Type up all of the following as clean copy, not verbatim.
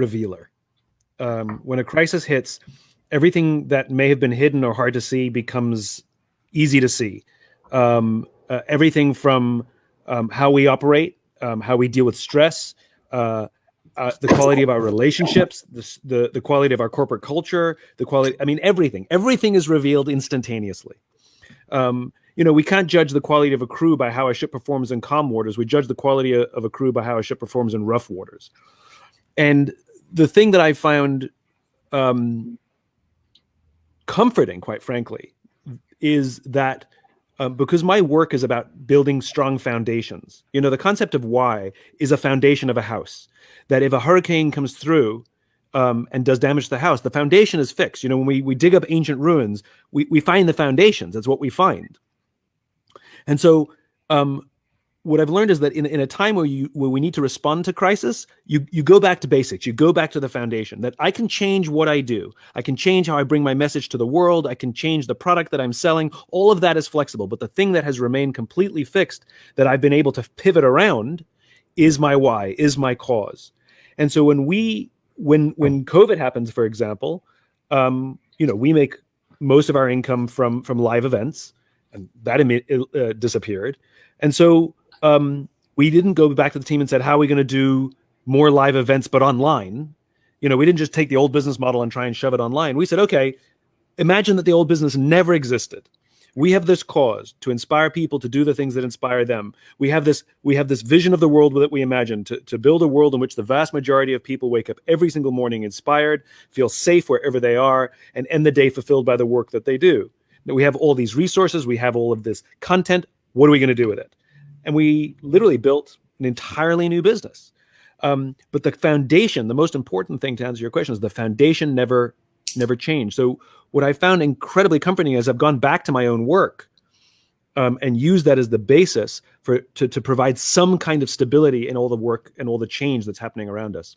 revealer. When a crisis hits, everything that may have been hidden or hard to see becomes easy to see. Everything from how we operate, how we deal with stress, the quality of our relationships, the quality of our corporate culture, the quality. I mean, everything is revealed instantaneously. We can't judge the quality of a crew by how a ship performs in calm waters. We judge the quality of a crew by how a ship performs in rough waters. And the thing that I found comforting, quite frankly, is that because my work is about building strong foundations. The concept of why is a foundation of a house. That if a hurricane comes through and does damage to the house, the foundation is fixed. When we dig up ancient ruins, we find the foundations. That's what we find. And so what I've learned is that in a time where we need to respond to crisis, you go back to basics. You go back to the foundation. That I can change what I do. I can change how I bring my message to the world. I can change the product that I'm selling. All of that is flexible. But the thing that has remained completely fixed, that I've been able to pivot around, is my why, is my cause. And so when COVID happens, for example, we make most of our income from live events, and that disappeared. And so we didn't go back to the team and said, how are we going to do more live events, but online? We didn't just take the old business model and try and shove it online. We said, okay, imagine that the old business never existed. We have this cause to inspire people to do the things that inspire them. We have this vision of the world that we imagine to build a world in which the vast majority of people wake up every single morning inspired, feel safe wherever they are, and end the day fulfilled by the work that they do. Now, we have all these resources. We have all of this content. What are we going to do with it? And we literally built an entirely new business. But the foundation, the most important thing to answer your question, is the foundation never changed. So what I found incredibly comforting is I've gone back to my own work and used that as the basis to provide some kind of stability in all the work and all the change that's happening around us.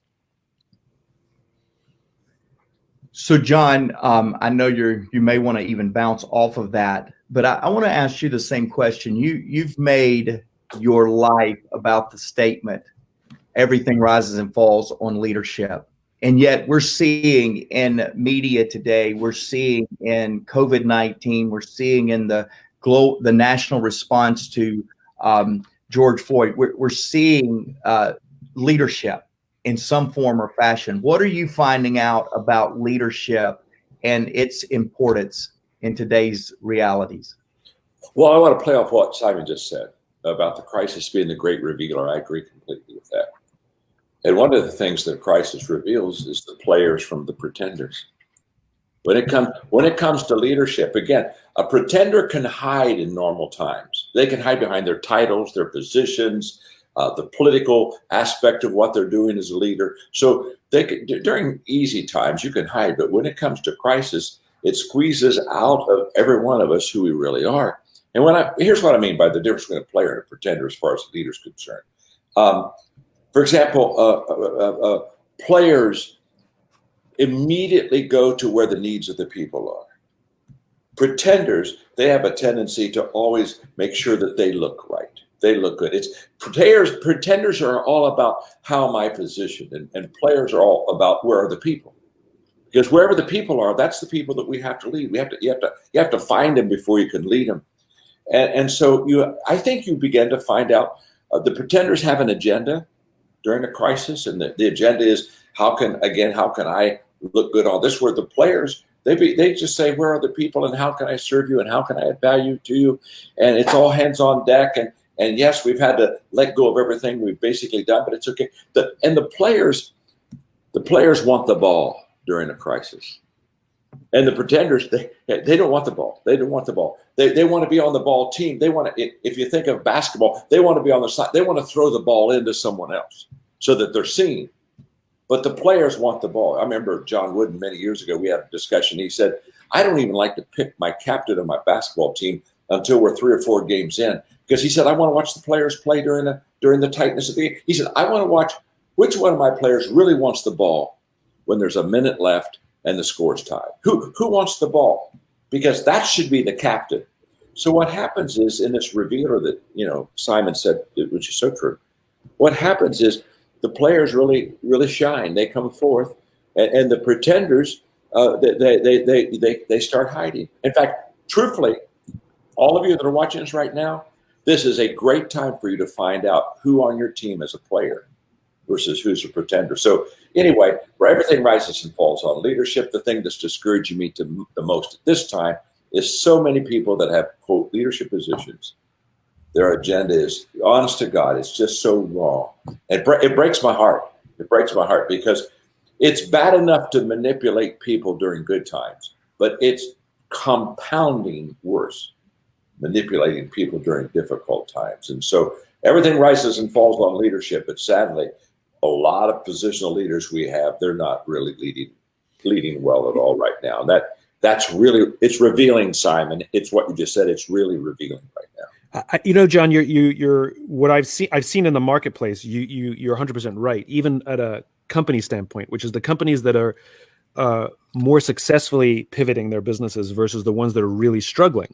So John, I know you may want to even bounce off of that, but I want to ask you the same question. You've made your life about the statement, everything rises and falls on leadership. And yet we're seeing in media today, we're seeing in COVID-19, we're seeing in the national response to George Floyd, we're seeing leadership in some form or fashion. What are you finding out about leadership and its importance in today's realities? Well, I want to play off what Simon just said about the crisis being the great revealer. I agree completely with that. And one of the things that crisis reveals is the players from the pretenders. When it comes to leadership, again, a pretender can hide in normal times. They can hide behind their titles, their positions, the political aspect of what they're doing as a leader. So during easy times, you can hide. But when it comes to crisis, it squeezes out of every one of us who we really are. And here's what I mean by the difference between a player and a pretender as far as the leader is concerned. For example, players immediately go to where the needs of the people are. Pretenders, they have a tendency to always make sure that they look right. They look good. Pretenders are all about how am I positioned, and players are all about where are the people. Because wherever the people are, that's the people that we have to lead. You have to find them before you can lead them. And so I think you begin to find out the pretenders have an agenda during a crisis, and the agenda is how can I look good on this? Where the players, they just say, where are the people and how can I serve you and how can I add value to you? And it's all hands on deck. And yes, we've had to let go of everything we've basically done, but it's okay. The players want the ball during a crisis. And the pretenders, they don't want the ball. They don't want the ball. They want to be on the ball team. They want to, if you think of basketball, they want to be on the side. They want to throw the ball into someone else so that they're seen. But the players want the ball. I remember John Wooden many years ago, we had a discussion. He said, I don't even like to pick my captain of my basketball team until we're 3 or 4 games in. Because he said, I want to watch the players play during the tightness of the game. He said, I want to watch which one of my players really wants the ball when there's a minute left and the score's tied. Who wants the ball? Because that should be the captain. So what happens is in this revealer that Simon said, which is so true, what happens is the players really shine. They come forth, and the pretenders they start hiding. In fact, truthfully, all of you that are watching this right now, this is a great time for you to find out who on your team is a player versus who's a pretender. So anyway, where everything rises and falls on leadership, the thing that's discouraging me the most at this time is so many people that have, quote, leadership positions. Their agenda is, honest to God, it's just so wrong. It breaks my heart. It breaks my heart because it's bad enough to manipulate people during good times, but it's compounding worse, manipulating people during difficult times. And so everything rises and falls on leadership, but sadly, a lot of positional leaders we have, they're not really leading well at all right now. And that's really, it's revealing, Simon. It's what you just said. It's really revealing right now. John, you're what I've seen in the marketplace. You're 100% right. Even at a company standpoint, which is the companies that are more successfully pivoting their businesses versus the ones that are really struggling.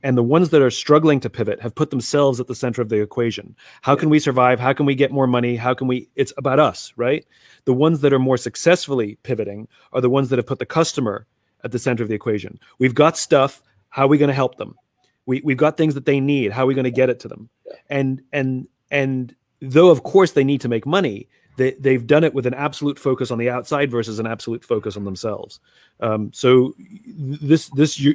And the ones that are struggling to pivot have put themselves at the center of the equation. How can we survive? How can we get more money? It's about us, right? The ones that are more successfully pivoting are the ones that have put the customer at the center of the equation. We've got stuff. How are we going to help them? We've got things that they need. How are we going to get it to them? And though, of course, they need to make money, they've done it with an absolute focus on the outside versus an absolute focus on themselves. So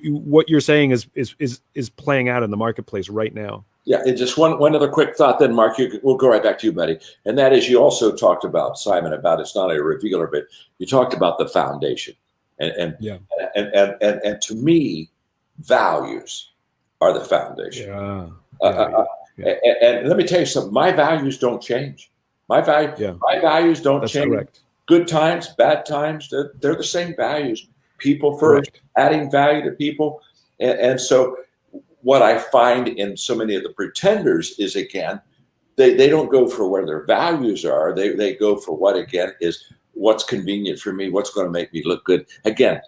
what you're saying is playing out in the marketplace right now. Yeah, and just one other quick thought then, Mark, we'll go right back to you, buddy. And that is, you also talked about, Simon, about it's not a revealer, but you talked about the foundation. And to me, values are the foundation. And let me tell you something, my values don't change. My values don't change. Correct. Good times, bad times, they're the same values. People first, correct. Adding value to people. And so what I find in so many of the pretenders is, again, they don't go for where their values are. They go for what, again, is what's convenient for me, what's going to make me look good. Again,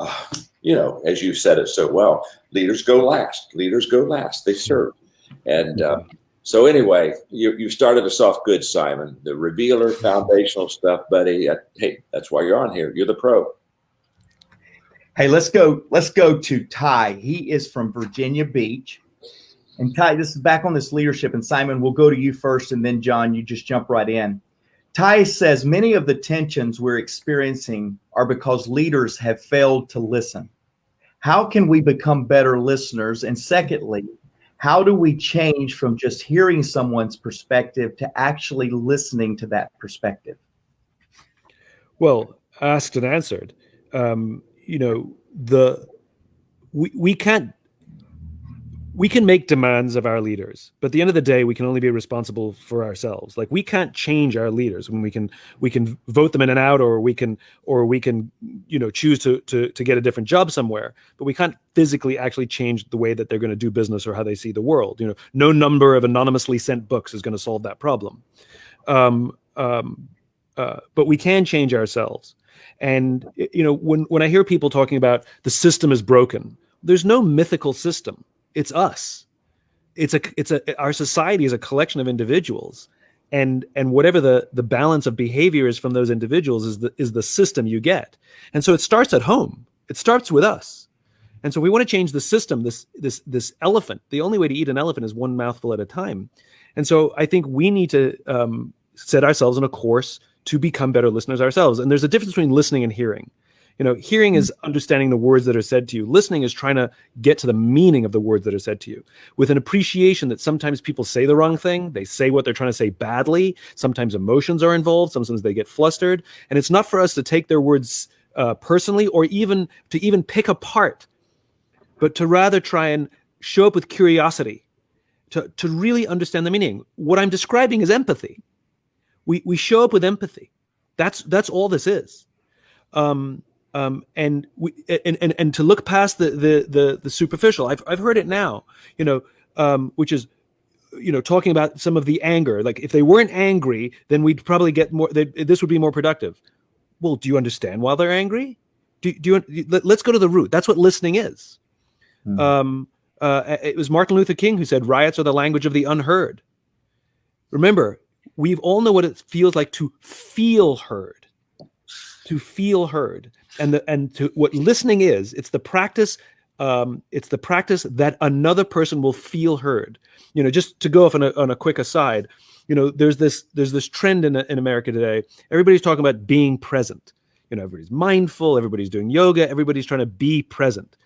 as you said it so well, leaders go last. Leaders go last. They serve. And so anyway, you started us off good, Simon. The revealer, foundational stuff, buddy. Hey, that's why you're on here. You're the pro. Hey, let's go to Ty. He is from Virginia Beach. And Ty, this is back on this leadership. And Simon, we'll go to you first, and then John, you just jump right in. Ty says many of the tensions we're experiencing are because leaders have failed to listen. How can we become better listeners? And secondly, how do we change from just hearing someone's perspective to actually listening to that perspective? Well, asked and answered. We can make demands of our leaders, but at the end of the day, we can only be responsible for ourselves. Like, we can't change our leaders. When we can vote them in and out, or we can choose to get a different job somewhere, but we can't physically actually change the way that they're going to do business or how they see the world. No number of anonymously sent books is going to solve that problem. But we can change ourselves. And when I hear people talking about the system is broken, there's no mythical system. It's us. Our society is a collection of individuals, and whatever the balance of behavior is from those individuals is the system you get. And so it starts at home. It starts with us. And so we want to change the system. This elephant. The only way to eat an elephant is one mouthful at a time. And so I think we need to set ourselves on a course to become better listeners ourselves. And there's a difference between listening and hearing. Hearing is understanding the words that are said to you. Listening is trying to get to the meaning of the words that are said to you, with an appreciation that sometimes people say the wrong thing. They say what they're trying to say badly. Sometimes emotions are involved. Sometimes they get flustered. And it's not for us to take their words personally, or even to pick apart, but to rather try and show up with curiosity, to really understand the meaning. What I'm describing is empathy. We show up with empathy. That's all this is. And to look past the superficial. I've heard it now, which is, talking about some of the anger. Like, if they weren't angry, then we'd probably get more. This would be more productive. Well, do you understand why they're angry? Let's go to the root. That's what listening is. It was Martin Luther King who said, "Riots are the language of the unheard." Remember, we all know what it feels like to feel heard, and to what listening is. It's the practice. It's the practice that another person will feel heard. Just to go off on a quick aside, there's this trend in America today. Everybody's talking about being present. Everybody's mindful. Everybody's doing yoga. Everybody's trying to be present.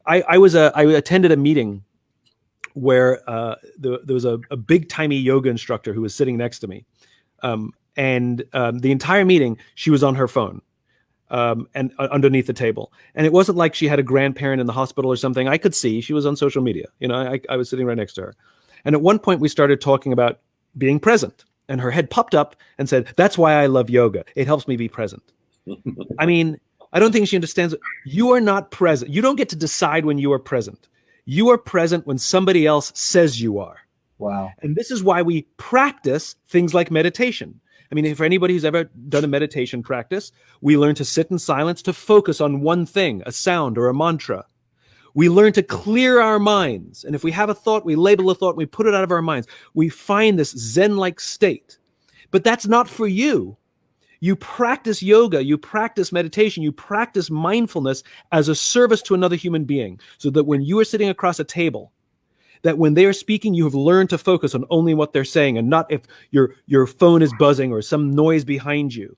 I attended a meeting where there was a big timey yoga instructor who was sitting next to me, and the entire meeting she was on her phone. And underneath the table. And it wasn't like she had a grandparent in the hospital or something. I could see she was on social media. I was sitting right next to her. And at one point we started talking about being present, and her head popped up and said, "That's why I love yoga. It helps me be present." I mean, I don't think she understands. You are not present. You don't get to decide when you are present. You are present when somebody else says you are. Wow. And this is why we practice things like meditation. I mean, for anybody who's ever done a meditation practice, we learn to sit in silence, to focus on one thing, a sound or a mantra. We learn to clear our minds. And if we have a thought, we label a thought, and we put it out of our minds. We find this Zen-like state. But that's not for you. You practice yoga, you practice meditation, you practice mindfulness as a service to another human being, so that when you are sitting across a table, that when they are speaking, you have learned to focus on only what they're saying, and not if your phone is buzzing or some noise behind you.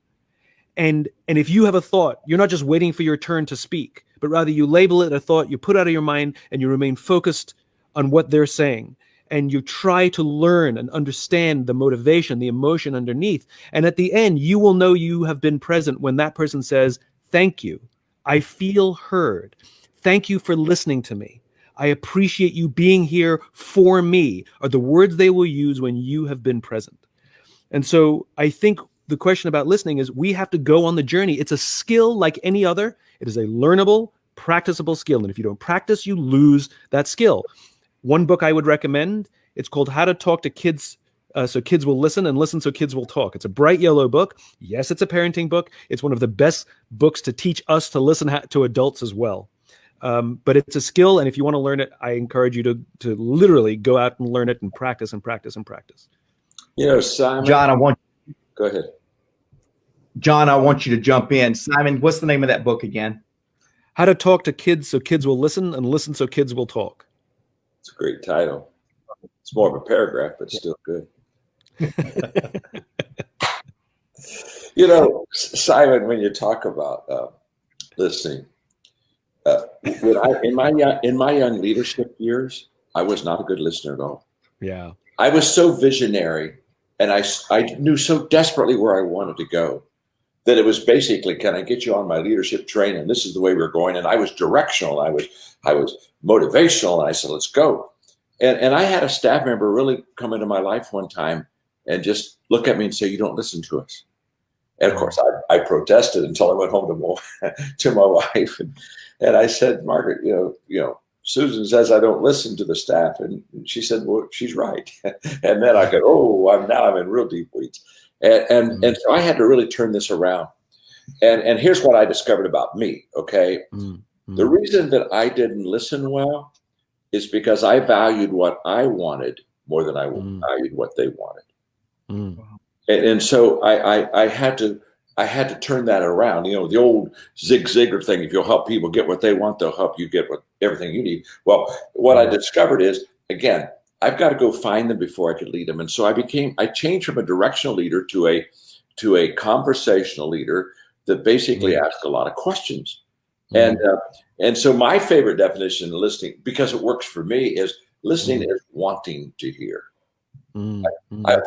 And if you have a thought, you're not just waiting for your turn to speak, but rather you label it a thought, you put it out of your mind, and you remain focused on what they're saying. And you try to learn and understand the motivation, the emotion underneath. And at the end, you will know you have been present when that person says, "Thank you. I feel heard. Thank you for listening to me. I appreciate you being here for me," are the words they will use when you have been present. And so I think the question about listening is, we have to go on the journey. It's a skill like any other. It is a learnable, practicable skill. And if you don't practice, you lose that skill. One book I would recommend, it's called How to Talk to Kids So Kids Will Listen, and Listen So Kids Will Talk. It's a bright yellow book. Yes, it's a parenting book. It's one of the best books to teach us to listen to adults as well. But it's a skill, and if you want to learn it, I encourage you to literally go out and learn it and practice and practice and practice. Simon. Go ahead. John, I want you to jump in. Simon, what's the name of that book again? How to Talk to Kids So Kids Will Listen, and Listen So Kids Will Talk. It's a great title. It's more of a paragraph, but still good. Simon, when you talk about listening, in my young leadership years, I was not a good listener at all. Yeah, I was so visionary, and I knew so desperately where I wanted to go, that it was basically, can I get you on my leadership train? And this is the way we're going. And I was directional. I was motivational. And I said, let's go. And I had a staff member really come into my life one time and just look at me and say, "You don't listen to us." And of course, I protested until I went home to my wife, and I said, "Margaret, Susan says I don't listen to the staff," and she said, "Well, she's right." And then I go, "Oh, I'm in real deep weeds," and so I had to really turn this around. And here's what I discovered about me. Okay, the reason that I didn't listen well is because I valued what I wanted more than I valued what they wanted. And so I had to turn that around. The old Zig Ziglar thing: if you'll help people get what they want, they'll help you get everything you need. Well, what I discovered is, again, I've got to go find them before I could lead them. And so I changed from a directional leader to a conversational leader that basically asked a lot of questions. And so my favorite definition of listening, because it works for me, is listening is wanting to hear. I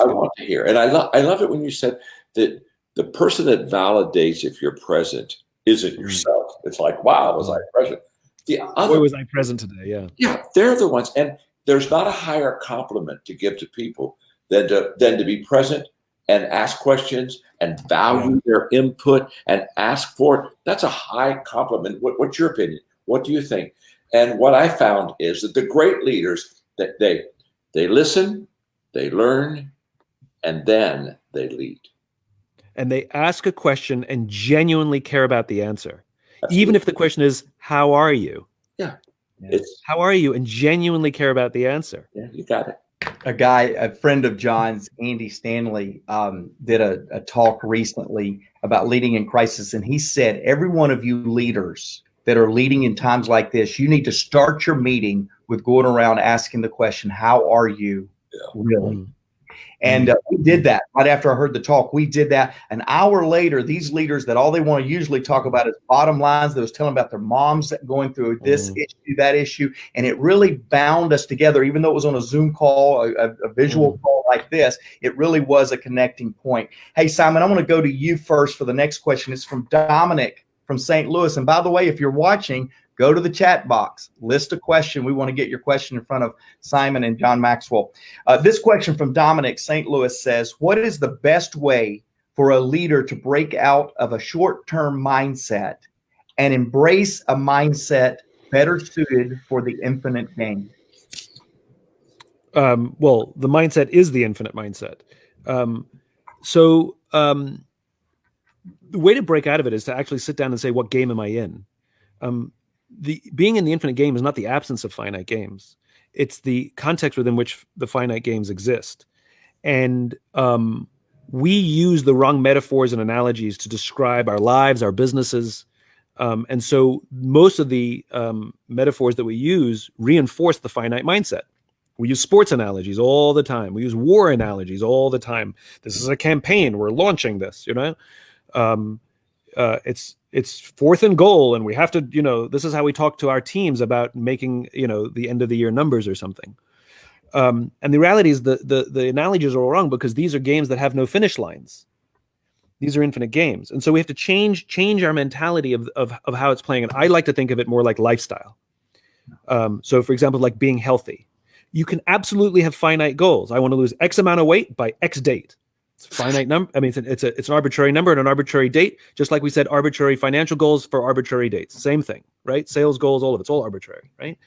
want to hear. And I love it when you said that the person that validates if you're present isn't yourself. It's like, wow, was I present? Boy, was I present today? Yeah. Yeah, they're the ones. And there's not a higher compliment to give to people than to be present and ask questions and value their input and ask for it. That's a high compliment. What's your opinion? What do you think? And what I found is that the great leaders, that they listen, they learn, and then they lead. And they ask a question and genuinely care about the answer. Absolutely. Even if the question is, "How are you?" Yeah. How are you? And genuinely care about the answer. Yeah, you got it. a friend of John's, Andy Stanley, did a talk recently about leading in crisis. And he said, every one of you leaders that are leading in times like this, you need to start your meeting with going around asking the question, how are you really? Mm. And we did that right after I heard the talk. We did that. An hour later, these leaders that all they want to usually talk about is bottom lines. They was telling about their moms going through this issue, that issue. And it really bound us together, even though it was on a Zoom call, a visual call like this. It really was a connecting point. Hey, Simon, I want to go to you first for the next question. It's from Dominic from St. Louis. And by the way, if you're watching, go to the chat box, list a question. We want to get your question in front of Simon and John Maxwell. This question from Dominic, St. Louis says, what is the best way for a leader to break out of a short-term mindset and embrace a mindset better suited for the infinite game? Well, the mindset is the infinite mindset. The way to break out of it is to actually sit down and say, what game am I in? Being in the infinite game is not the absence of finite games. It's the context within which the finite games exist. And we use the wrong metaphors and analogies to describe our lives, our businesses. And so most of the metaphors that we use reinforce the finite mindset. We use sports analogies all the time. We use war analogies all the time. This is a campaign. We're launching this, you know. It's fourth and goal, and we have to, you know, this is how we talk to our teams about making, you know, the end of the year numbers or something. And the reality is the analogies are all wrong because these are games that have no finish lines. These are infinite games. And so we have to change our mentality of how it's playing. And I like to think of it more like lifestyle. So for example, like being healthy, you can absolutely have finite goals. I want to lose X amount of weight by X date. It's a finite number. I mean, it's an arbitrary number and an arbitrary date, just like we said, arbitrary financial goals for arbitrary dates. Same thing, right? Sales goals, all of it's all arbitrary, right?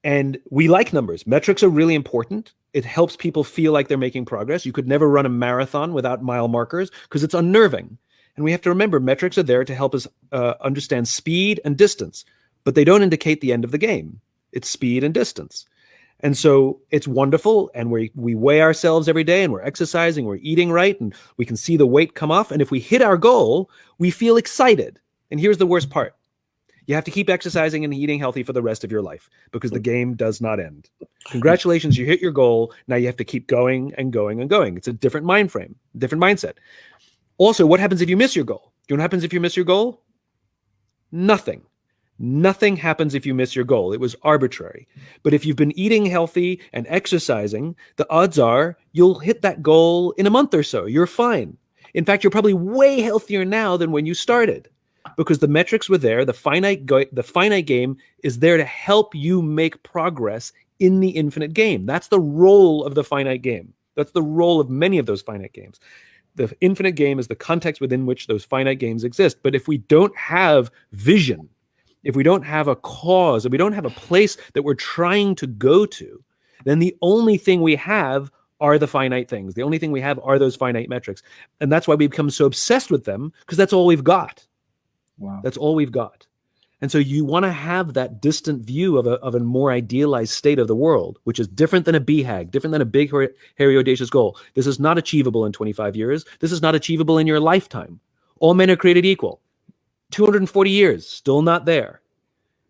And we like numbers. Metrics are really important. It helps people feel like they're making progress. You could never run a marathon without mile markers because it's unnerving. And we have to remember metrics are there to help us understand speed and distance, but they don't indicate the end of the game. It's speed and distance. And so it's wonderful. And we weigh ourselves every day and we're exercising, we're eating right, and we can see the weight come off. And if we hit our goal, we feel excited. And here's the worst part. You have to keep exercising and eating healthy for the rest of your life because the game does not end. Congratulations, you hit your goal. Now you have to keep going and going and going. It's a different mind frame, different mindset. Also, what happens if you miss your goal? Do you know what happens if you miss your goal? Nothing. Nothing happens if you miss your goal. It was arbitrary. But if you've been eating healthy and exercising, the odds are you'll hit that goal in a month or so. You're fine. In fact, you're probably way healthier now than when you started because the metrics were there. The finite game is there to help you make progress in the infinite game. That's the role of the finite game. That's the role of many of those finite games. The infinite game is the context within which those finite games exist. But if we don't have vision, if we don't have a cause, if we don't have a place that we're trying to go to, then the only thing we have are the finite things. The only thing we have are those finite metrics. And that's why we become so obsessed with them, because that's all we've got. Wow. That's all we've got. And so you want to have that distant view of a more idealized state of the world, which is different than a BHAG, different than a big, hairy, audacious goal. This is not achievable in 25 years. This is not achievable in your lifetime. All men are created equal. 240 years, still not there,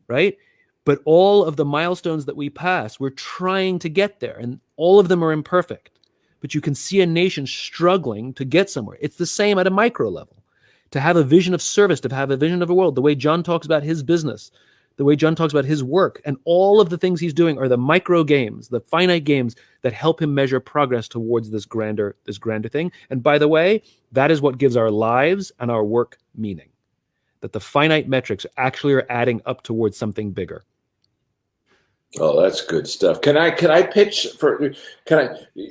right? But all of the milestones that we pass, we're trying to get there, and all of them are imperfect. But you can see a nation struggling to get somewhere. It's the same at a micro level. To have a vision of service, to have a vision of a world, the way John talks about his business, the way John talks about his work, and all of the things he's doing are the micro games, the finite games that help him measure progress towards this grander thing. And by the way, that is what gives our lives and our work meaning. That the finite metrics actually are adding up towards something bigger. Oh, that's good stuff. Can I pitch for?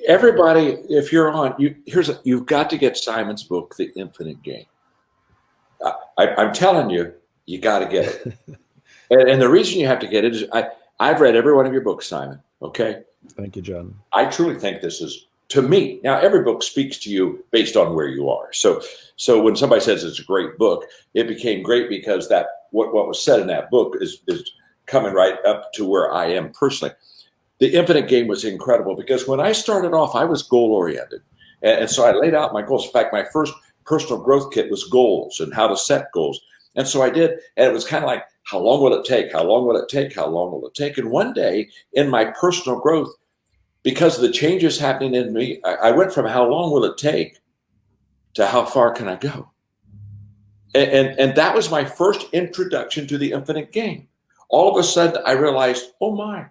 Everybody? If you're on, you've got to get Simon's book, The Infinite Game. I'm telling you, you got to get it. and the reason you have to get it is I've read every one of your books, Simon. Okay. Thank you, John. I truly think this is, to me, now every book speaks to you based on where you are. So when somebody says it's a great book, it became great because what was said in that book is coming right up to where I am personally. the infinite game was incredible because when I started off, I was goal oriented. And so I laid out my goals. In fact, my first personal growth kit was goals and how to set goals. And so I did. And it was kind of like, how long will it take? How long will it take? How long will it take? And one day in my personal growth, because of the changes happening in me, I went from how long will it take to how far can I go? And that was my first introduction to the infinite game. All of a sudden, I realized, oh my.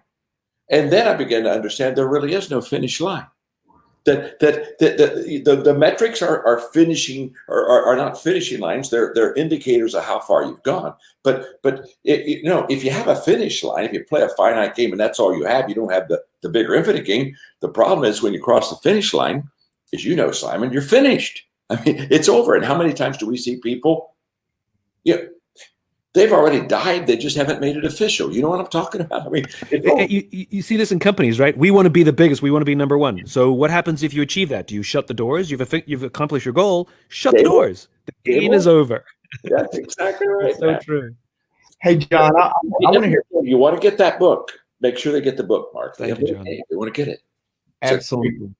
And then I began to understand there really is no finish line. That the metrics are finishing are not finishing lines. They're indicators of how far you've gone. But if you have a finish line, if you play a finite game and that's all you have, you don't have the bigger infinite game. The problem is when you cross the finish line, as you know, Simon, you're finished. I mean, it's over. And how many times do we see people? They've already died. They just haven't made it official. You know what I'm talking about? I mean, you see this in companies, right? We want to be the biggest. We want to be number one. So what happens if you achieve that? Do you shut the doors? You've accomplished your goal. Shut the doors. The game is over. That's exactly right. So true. Hey, John, I want to hear. You want to get that book. Make sure they get the book, Mark. Thank you, John. They want to get it. Absolutely.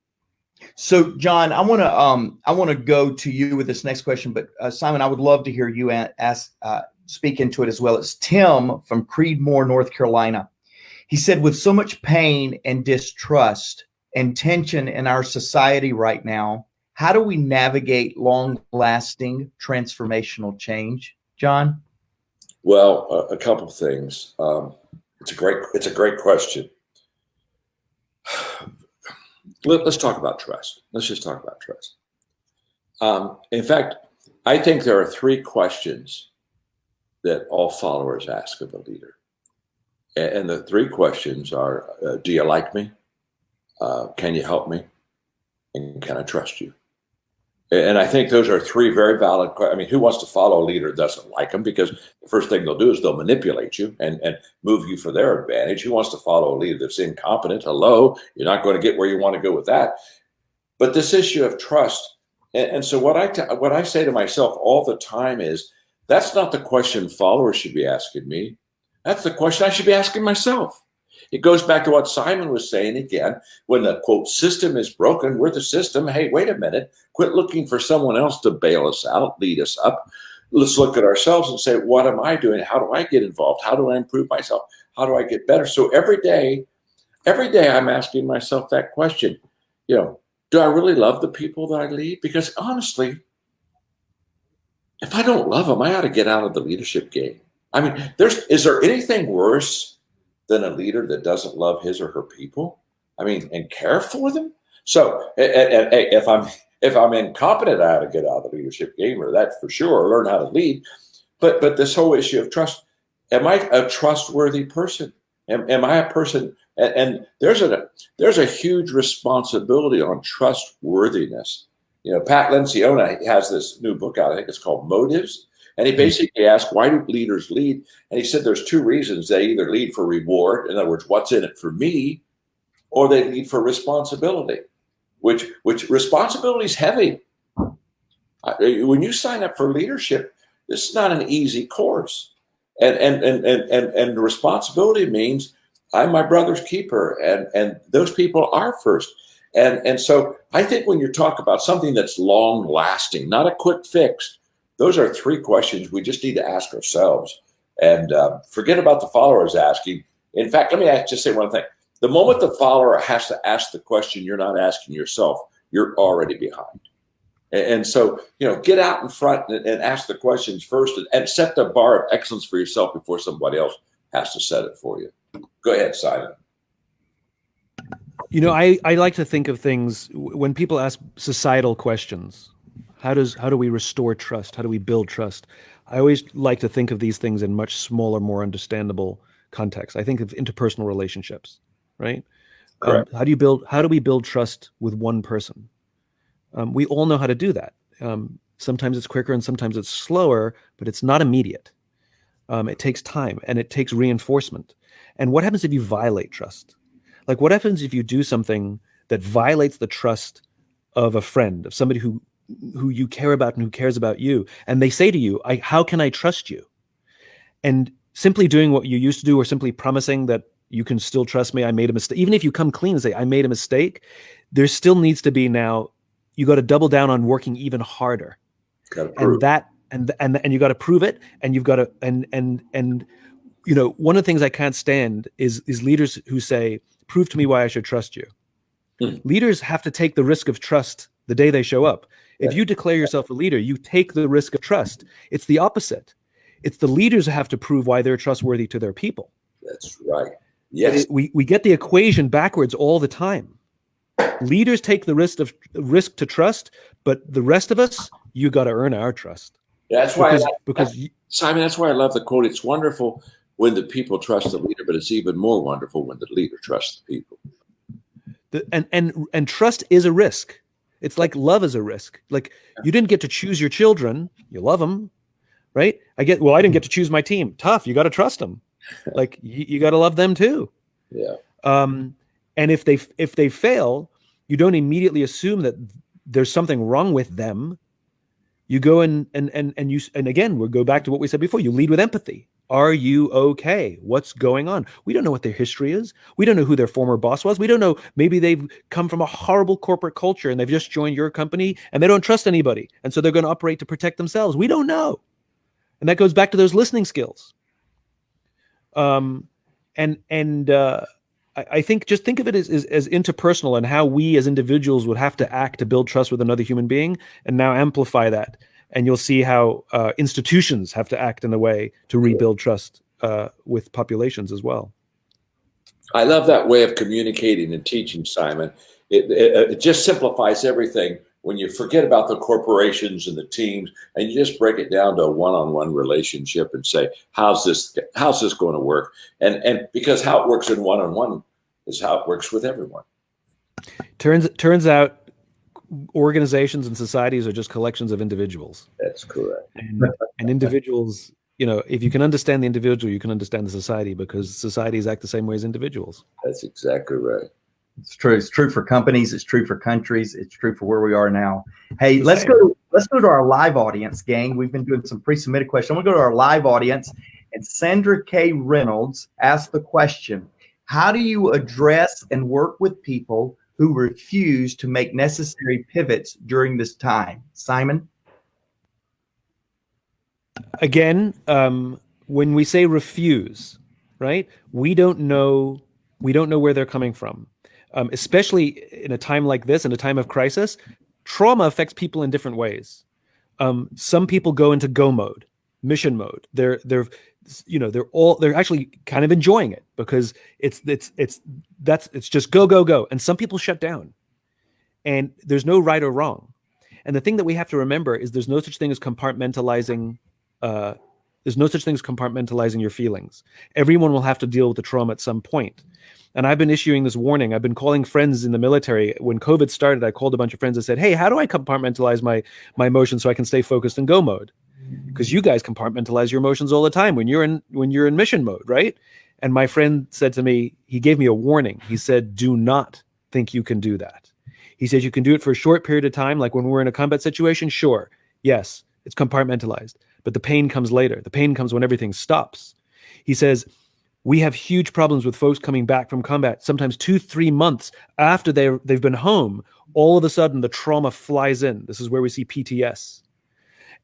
So, John, I want to go to you with this next question, but Simon, I would love to hear you speak into it as well. It's Tim from Creedmoor, North Carolina. He said, with so much pain and distrust and tension in our society right now, how do we navigate long-lasting transformational change? John? Well, a couple of things. It's a great question. Let's talk about trust. Let's just talk about trust. In fact, I think there are three questions that all followers ask of a leader. And the three questions are, do you like me? Can you help me? And can I trust you? And I think those are three very valid questions. I mean, who wants to follow a leader that doesn't like them? Because the first thing they'll do is they'll manipulate you and move you for their advantage. Who wants to follow a leader that's incompetent? Hello, you're not going to get where you want to go with that. But this issue of trust, and so what I say to myself all the time is, that's not the question followers should be asking me. That's the question I should be asking myself. It goes back to what Simon was saying again. When the, quote, system is broken, we're the system. Hey, wait a minute. Quit looking for someone else to bail us out, lead us up. Let's look at ourselves and say, what am I doing? How do I get involved? How do I improve myself? How do I get better? So every day I'm asking myself that question. Do I really love the people that I lead? Because honestly, if I don't love them, I ought to get out of the leadership game. I mean, is there anything worse than a leader that doesn't love his or her people? I mean, and care for them? So and if I'm incompetent, I ought to get out of the leadership game, or that for sure, or learn how to lead. But this whole issue of trust, am I a trustworthy person? Am I a person? And there's a huge responsibility on trustworthiness. Pat Lencioni has this new book out. I think it's called Motives. And he basically asked, why do leaders lead? And he said there's two reasons. They either lead for reward, in other words, what's in it for me, or they lead for responsibility, which responsibility is heavy. When you sign up for leadership, this is not an easy course. And responsibility means I'm my brother's keeper, and those people are first. And so I think when you talk about something that's long lasting, not a quick fix, those are three questions we just need to ask ourselves, and forget about the followers asking. In fact, let me just say one thing. The moment the follower has to ask the question you're not asking yourself, you're already behind. And so, get out in front and ask the questions first, and set the bar of excellence for yourself before somebody else has to set it for you. Go ahead, Simon. I like to think of things when people ask societal questions. How do we restore trust? How do we build trust? I always like to think of these things in much smaller, more understandable contexts. I think of interpersonal relationships, right? How do we build trust with one person? We all know how to do that. Sometimes it's quicker and sometimes it's slower, but it's not immediate. It takes time and it takes reinforcement. And what happens if you violate trust? Like, what happens if you do something that violates the trust of a friend, of somebody who you care about and who cares about you, and they say to you, how can I trust you? And simply doing what you used to do, or simply promising that You can still trust me. I made a mistake. Even if you come clean and say, I made a mistake, there still needs to be now, you got to double down on working even harder. And that, and you got to prove it. And you've got to, and you know, one of the things I can't stand is leaders who say, prove to me why I should trust you. Leaders have to take the risk of trust the day they show up. If you declare yourself a leader, you take the risk of trust. It's the opposite. It's the leaders who have to prove why they're trustworthy to their people. That's right. Yes. We get the equation backwards all the time. Leaders take the risk to trust, but the rest of us, you got to earn our trust. That's why, Simon, that's why I love the quote. It's wonderful when the people trust the leader, but it's even more wonderful when the leader trusts the people. And trust is a risk. It's like love is a risk. Like, you didn't get to choose your children. You love them, right? I didn't get to choose my team. Tough. You got to trust them. Like, you got to love them too. Yeah. And if they fail, you don't immediately assume that there's something wrong with them. You go and again, we'll go back to what we said before. You lead with empathy. Are you okay? What's going on? We don't know what their history is. We don't know who their former boss was. We don't know. Maybe they've come from a horrible corporate culture and they've just joined your company and they don't trust anybody. And so they're going to operate to protect themselves. We don't know. And that goes back to those listening skills. I think, just think of it as interpersonal and how we as individuals would have to act to build trust with another human being, and now amplify that. And you'll see how institutions have to act in a way to rebuild trust with populations as well. I love that way of communicating and teaching, Simon. It just simplifies everything when you forget about the corporations and the teams, and you just break it down to a one-on-one relationship and say, how's this going to work? And because how it works in one-on-one is how it works with everyone. Turns out organizations and societies are just collections of individuals. That's correct. And individuals, you know, if you can understand the individual, you can understand the society, because societies act the same way as individuals. That's exactly right. It's true. It's true for companies. It's true for countries. It's true for where we are now. Hey, let's go to our live audience, gang. We've been doing some pre-submitted questions. I'm going to go to our live audience, and Sandra K. Reynolds asked the question: how do you address and work with people who refuse to make necessary pivots during this time? Simon? Again, when we say refuse, right? We don't know where they're coming from. Especially in a time like this, in a time of crisis, trauma affects people in different ways. Some people go into go mode, mission mode. They're actually kind of enjoying it because it's just go. And some people shut down, and there's no right or wrong. And the thing that we have to remember is there's no such thing as compartmentalizing. There's no such thing as compartmentalizing your feelings. Everyone will have to deal with the trauma at some point. And I've been issuing this warning. I've been calling friends in the military. When COVID started, I called a bunch of friends and said, hey, how do I compartmentalize my emotions so I can stay focused in go mode? Because you guys compartmentalize your emotions all the time when you're in mission mode, right? And my friend said to me, he gave me a warning. He said, do not think you can do that. He said, you can do it for a short period of time. Like when we're in a combat situation, sure. Yes, it's compartmentalized, but the pain comes later. The pain comes when everything stops. He says, we have huge problems with folks coming back from combat, sometimes 2-3 months after they've been home. All of a sudden, the trauma flies in. This is where we see PTS.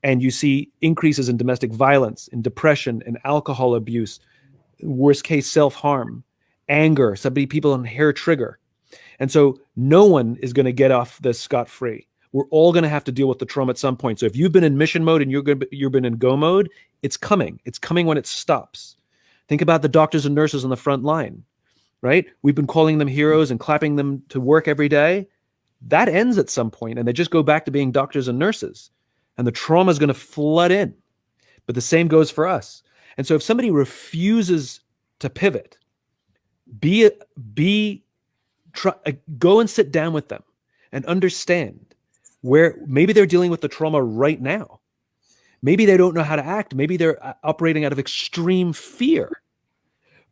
And you see increases in domestic violence, in depression, in alcohol abuse, worst case, self-harm, anger, people on hair trigger. And so no one is going to get off this scot-free. We're all going to have to deal with the trauma at some point. So if you've been in mission mode and you've been in go mode, it's coming. It's coming when it stops. Think about the doctors and nurses on the front line, right? We've been calling them heroes and clapping them to work every day. That ends at some point, and they just go back to being doctors and nurses. And the trauma is going to flood in. But the same goes for us. And so if somebody refuses to pivot, go and sit down with them and understand where maybe they're dealing with the trauma right now. Maybe they don't know how to act. Maybe they're operating out of extreme fear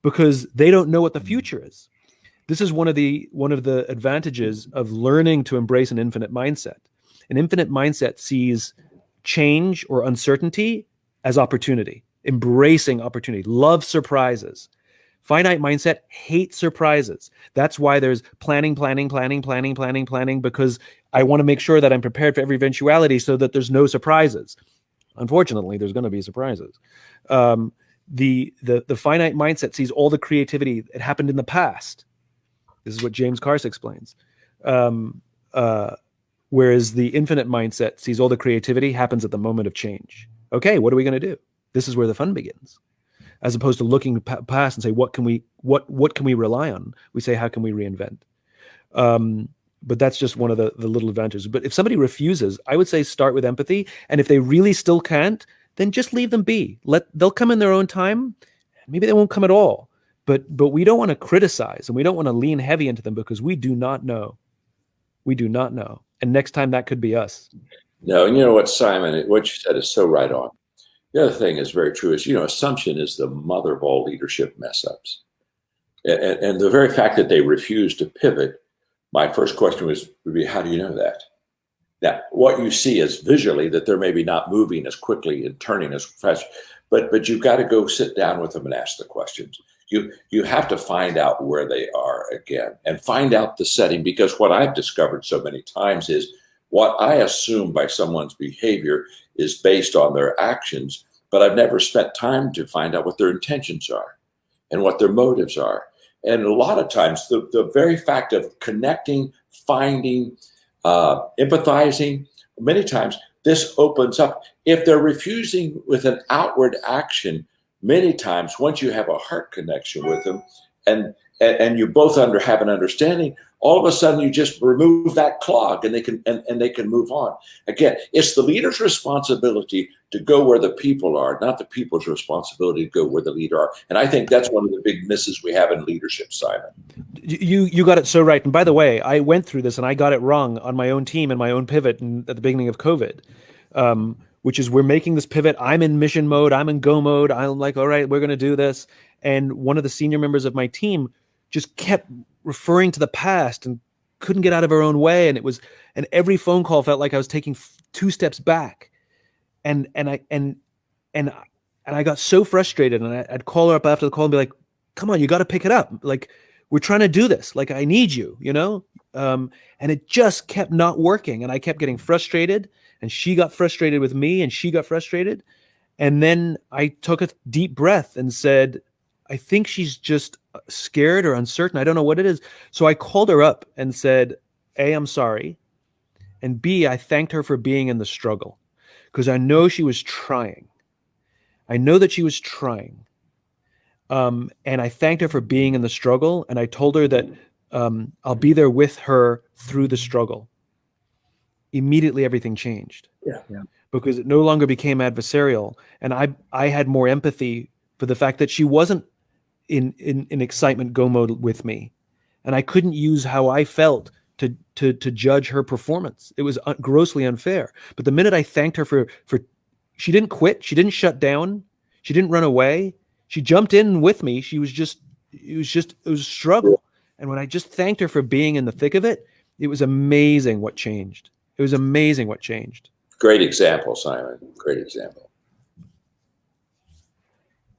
because they don't know what the future is. This is one of the advantages of learning to embrace an infinite mindset. An infinite mindset sees change or uncertainty as opportunity, embracing opportunity, love surprises, Finite mindset hates surprises. That's why there's planning, because I want to make sure that I'm prepared for every eventuality so that there's no surprises. Unfortunately, there's going to be surprises. The finite mindset sees all the creativity that happened in the past. This is what James Carse explains. Whereas the infinite mindset sees all the creativity happens at the moment of change. Okay, what are we going to do? This is where the fun begins. As opposed to looking past and say, what can we rely on? We say, how can we reinvent? But that's just one of the little advantages. But if somebody refuses, I would say start with empathy. And if they really still can't, then just leave them be. They'll come in their own time. Maybe they won't come at all. But we don't want to criticize and we don't want to lean heavy into them because we do not know. We do not know. And next time that could be us. No, and you know what, Simon, what you said is so right on. The other thing is very true is, assumption is the mother of all leadership mess ups. And the very fact that they refuse to pivot, my first question would be, how do you know that? Now, what you see is visually that they're maybe not moving as quickly and turning as fast, but you've got to go sit down with them and ask the questions. You have to find out where they are again and find out the setting, because what I've discovered so many times is what I assume by someone's behavior is based on their actions, but I've never spent time to find out what their intentions are and what their motives are. And a lot of times the very fact of connecting, finding, empathizing, many times this opens up. If they're refusing with an outward action, many times once you have a heart connection with them and you both have an understanding, all of a sudden you just remove that clog and they can move on. Again, it's the leader's responsibility to go where the people are, not the people's responsibility to go where the leader are. And I think that's one of the big misses we have in leadership, Simon. You got it so right. And by the way, I went through this and I got it wrong on my own team and my own pivot at the beginning of COVID, which is we're making this pivot. I'm in mission mode. I'm in go mode. I'm like, all right, we're going to do this. And one of the senior members of my team just kept referring to the past and couldn't get out of her own way. And every phone call felt like I was taking 2 steps back. And I got so frustrated, and I'd call her up after the call and be like, come on, you got to pick it up. Like, we're trying to do this. Like, I need you, and it just kept not working. And I kept getting frustrated, and she got frustrated with me, and she got frustrated. And then I took a deep breath and said, I think she's just scared or uncertain. I don't know what it is. So I called her up and said, A, I'm sorry. And B, I thanked her for being in the struggle, because I know she was trying. I know that she was trying. And I thanked her for being in the struggle. And I told her that I'll be there with her through the struggle. Immediately, everything changed. Yeah. Because it no longer became adversarial. And I had more empathy for the fact that she wasn't in excitement go mode with me. And I couldn't use how I felt to judge her performance. It was grossly unfair. But the minute I thanked her for she didn't quit, she didn't shut down, she didn't run away, she jumped in with me. It was a struggle. And when I just thanked her for being in the thick of it, it was amazing what changed. It was amazing what changed. Great example, Simon. Great example.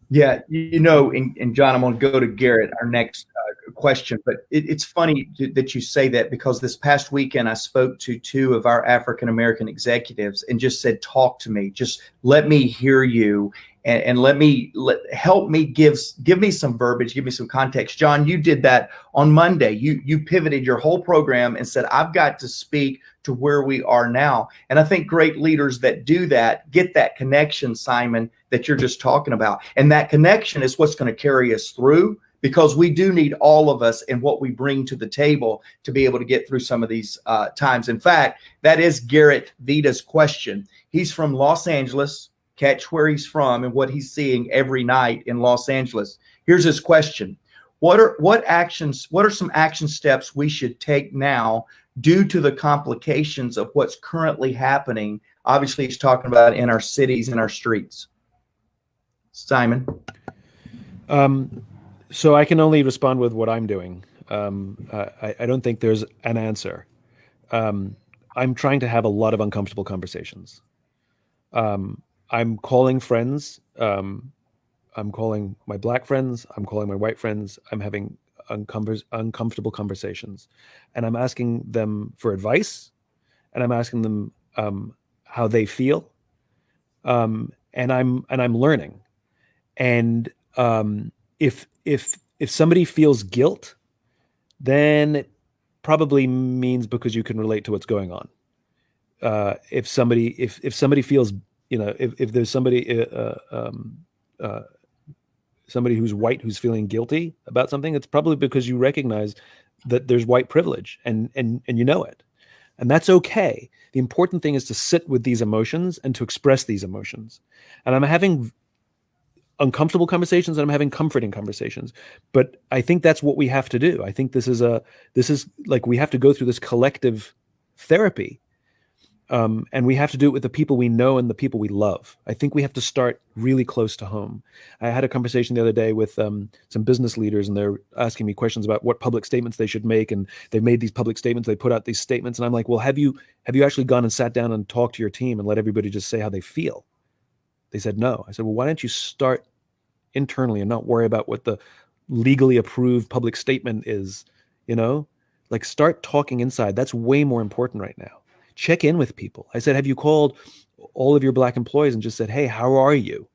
Yeah, and John, I'm going to go to Garrett, our next question. But it's funny that you say that, because this past weekend I spoke to 2 of our African-American executives and just said, talk to me. Just let me hear you and help me give me some verbiage, give me some context. John, you did that on Monday. You pivoted your whole program and said, I've got to speak to where we are now. And I think great leaders that do that get that connection, Simon, that you're just talking about. And that connection is what's going to carry us through, because we do need all of us and what we bring to the table to be able to get through some of these times. In fact, that is Garrett Vita's question. He's from Los Angeles. Catch where he's from and what he's seeing every night in Los Angeles. Here's his question. What are some action steps we should take now due to the complications of what's currently happening? Obviously, he's talking about in our cities and our streets. Simon. So I can only respond with what I'm doing. I don't think there's an answer. I'm trying to have a lot of uncomfortable conversations. I'm calling friends. I'm calling my black friends, I'm calling my white friends, I'm having uncomfortable conversations, and I'm asking them for advice, and I'm asking them how they feel, and I'm learning. And if somebody feels guilt, then it probably means because you can relate to what's going on. If somebody feels, if there's somebody who's white who's feeling guilty about something, it's probably because you recognize that there's white privilege, and you know it, and that's okay. The important thing is to sit with these emotions and to express these emotions. And I'm having uncomfortable conversations and I'm having comforting conversations. But I think that's what we have to do. I think this is like we have to go through this collective therapy. And we have to do it with the people we know and the people we love. I think we have to start really close to home. I had a conversation the other day with some business leaders, and they're asking me questions about what public statements they should make. And they've made these public statements. They put out these statements, and I'm like, well, have you actually gone and sat down and talked to your team and let everybody just say how they feel? They said no. I said, well, why don't you start internally and not worry about what the legally approved public statement is? Like, start talking inside. That's way more important right now. Check in with people. I said, have you called all of your black employees and just said, hey, how are you?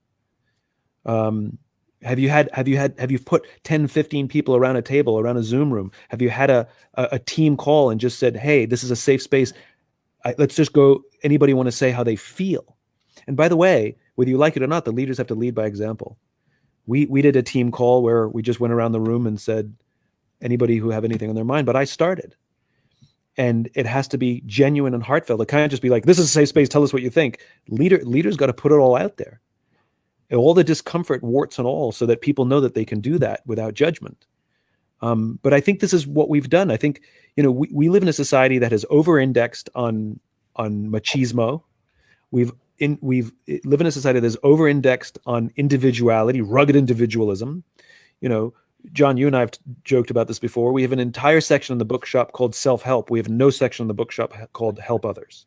Have you put 10, 15 people around a table, around a Zoom room? Have you had a team call and just said, hey, this is a safe space. Let's just go. Anybody want to say how they feel? And by the way, whether you like it or not, the leaders have to lead by example. We did a team call where we just went around the room and said, anybody who have anything on their mind, but I started. And it has to be genuine and heartfelt. It can't just be like, this is a safe space, tell us what you think. Leaders got to put it all out there. And all the discomfort, warts and all, so that people know that they can do that without judgment. But I think this is what we've done. I think, we live in a society that has over-indexed on machismo. We live in a society that is over-indexed on individuality, rugged individualism. John, you and I have joked about this before. We have an entire section in the bookshop called self-help. We have no section in the bookshop called help others.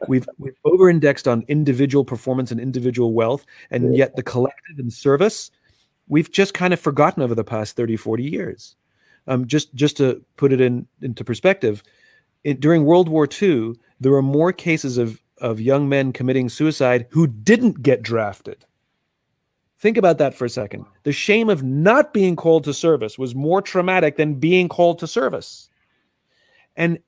We've over-indexed on individual performance and individual wealth, and yet the collective and service, we've just kind of forgotten over the past 30, 40 years. Just to put it into perspective, during World War II, there were more cases of young men committing suicide who didn't get drafted. Think about that for a second. The shame of not being called to service was more traumatic than being called to service. And,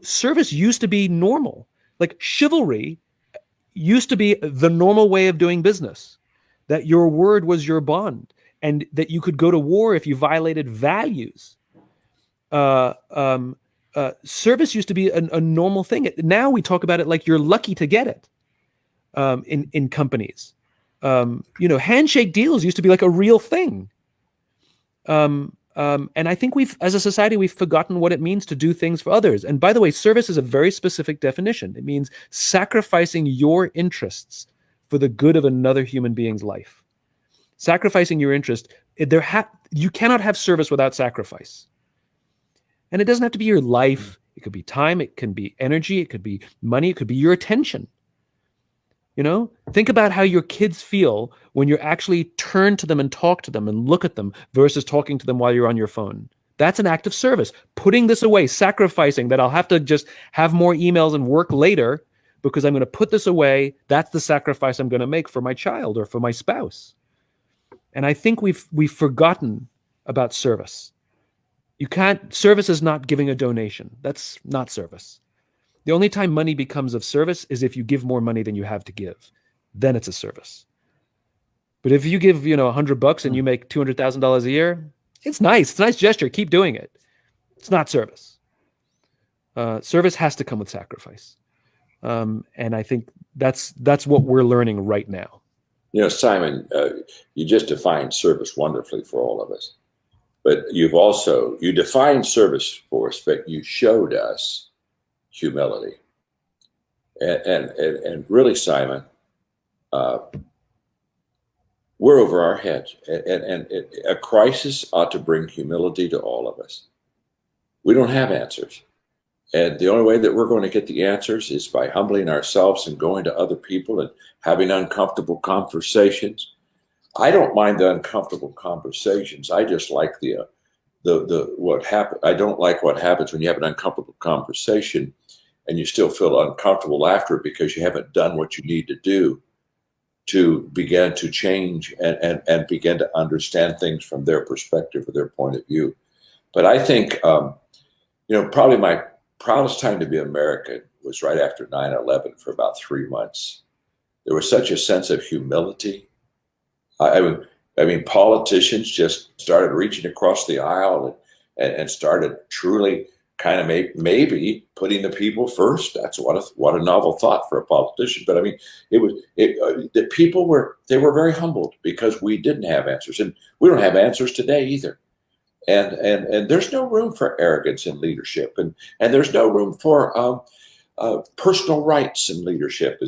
service used to be normal. Like, chivalry used to be the normal way of doing business, that your word was your bond, and that you could go to war if you violated values. Service used to be a normal thing. Now we talk about it like you're lucky to get it in companies. Handshake deals used to be like a real thing. And I think as a society, we've forgotten what it means to do things for others. And by the way, service is a very specific definition. It means sacrificing your interests for the good of another human being's life. Sacrificing your interest, you cannot have service without sacrifice. And it doesn't have to be your life. It could be time. It can be energy. It could be money. It could be your attention. Think about how your kids feel when you actually turn to them and talk to them and look at them versus talking to them while you're on your phone. That's an act of service. Putting this away, sacrificing that I'll have to just have more emails and work later because I'm going to put this away. That's the sacrifice I'm going to make for my child or for my spouse. And I think we've forgotten about service. Service is not giving a donation. That's not service. The only time money becomes of service is if you give more money than you have to give. Then it's a service. But if you give, $100 and you make $200,000 a year, it's nice. It's a nice gesture. Keep doing it. It's not service. Service has to come with sacrifice. And I think that's what we're learning right now. Simon, you just defined service wonderfully for all of us. But you defined service for us, but you showed us humility. And really, Simon, we're over our heads. And a crisis ought to bring humility to all of us. We don't have answers. And the only way that we're going to get the answers is by humbling ourselves and going to other people and having uncomfortable conversations. I don't mind the uncomfortable conversations. I just like the what happen. I don't like what happens when you have an uncomfortable conversation and you still feel uncomfortable after it because you haven't done what you need to do to begin to change and begin to understand things from their perspective or their point of view. But I think, probably my proudest time to be American was right after 9/11 for about 3 months. There was such a sense of humility. I mean, politicians just started reaching across the aisle and started truly kind of maybe putting the people first. That's what a novel thought for a politician. But I mean, the people were very humbled because we didn't have answers, and we don't have answers today either. And there's no room for arrogance in leadership, and there's no room for personal rights in leadership.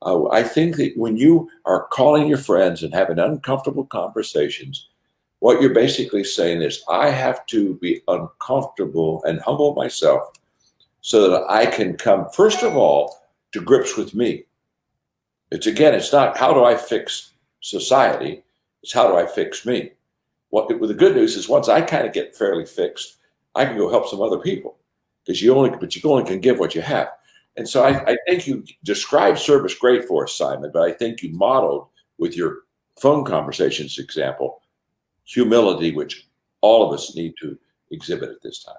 I think that when you are calling your friends and having uncomfortable conversations, what you're basically saying is, I have to be uncomfortable and humble myself so that I can come, first of all, to grips with me. It's not how do I fix society, it's how do I fix me. The good news is once I kind of get fairly fixed, I can go help some other people because you only can give what you have. And so I think you described service great for us, Simon, but I think you modeled with your phone conversations example, humility, which all of us need to exhibit at this time.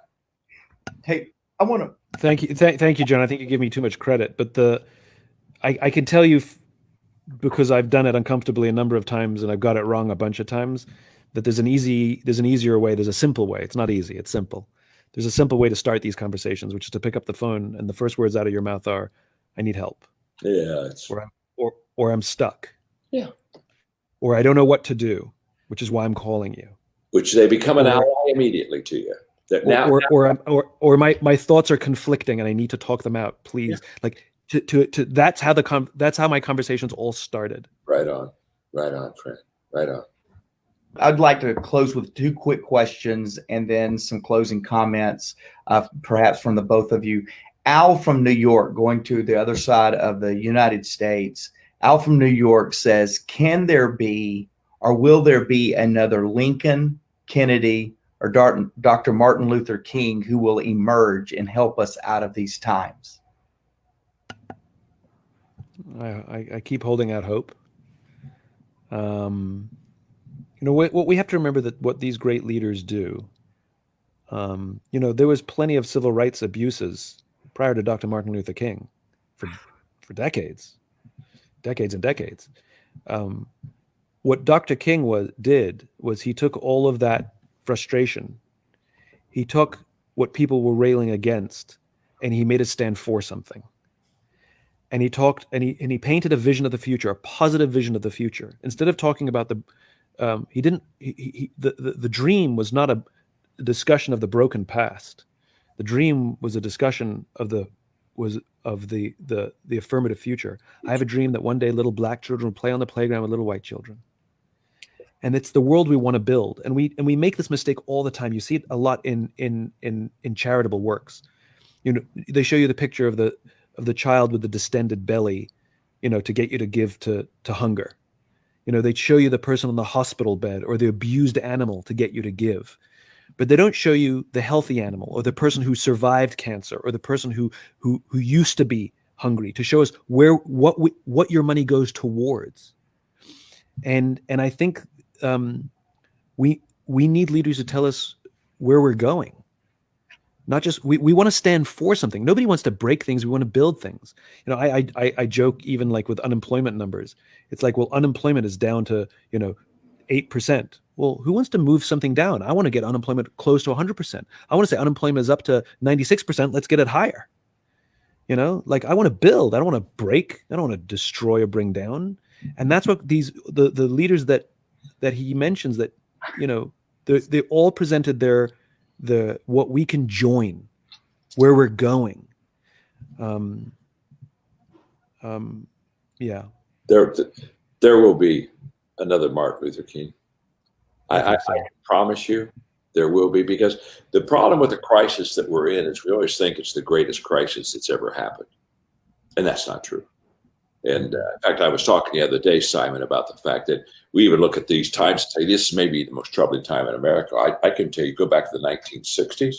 Hey, I want to Thank you, thank you, John. I think you give me too much credit, but I can tell you because I've done it uncomfortably a number of times and I've got it wrong a bunch of times, that there's an easier way, there's a simple way. It's not easy, it's simple. There's a simple way to start these conversations, which is to pick up the phone and the first words out of your mouth are, "I need help," Yeah, or "I'm stuck," yeah. or "I don't know what to do," which is why I'm calling you. Which they become an ally immediately to you. Or my thoughts are conflicting and I need to talk them out. Please, yeah. Like that's how my conversations all started. Right on, friend. Right on. I'd like to close with 2 quick questions and then some closing comments, perhaps from the both of you. Al from New York, going to the other side of the United States. Al from New York says, can there be or will there be another Lincoln, Kennedy, or Dr. Martin Luther King who will emerge and help us out of these times? I keep holding out hope. What we have to remember that what these great leaders do, there was plenty of civil rights abuses prior to Dr. Martin Luther King for decades and decades. What Dr. King did was he took all of that frustration. He took what people were railing against and he made it stand for something. And he talked and he painted a vision of the future, a positive vision of the future. Instead of talking about the dream was not a discussion of the broken past. The dream was a discussion of the affirmative future. I have a dream that one day little black children will play on the playground with little white children. And it's the world we want to build. And we make this mistake all the time. You see it a lot in charitable works. They show you the picture of the child with the distended belly, to get you to give to hunger. They'd show you the person on the hospital bed or the abused animal to get you to give. But they don't show you the healthy animal or the person who survived cancer or the person who used to be hungry, to show us what your money goes towards. And I think we need leaders to tell us where we're going. Not just we want to stand for something. Nobody wants to break things. We want to build things. I joke even like with unemployment numbers. It's like, well, unemployment is down to 8%. Well, who wants to move something down? I want to get unemployment close to 100%. I want to say unemployment is up to 96%. Let's get it higher. Like I want to build. I don't want to break. I don't want to destroy or bring down. And that's what the leaders that he mentions that they all presented what we can join, where we're going. Yeah. There will be another Martin Luther King. I promise you there will be, because the problem with the crisis that we're in is we always think it's the greatest crisis that's ever happened. And that's not true. And in fact, I was talking the other day, Simon, about the fact that we even look at these times and say, this may be the most troubling time in America. I can tell you, go back to the 1960s,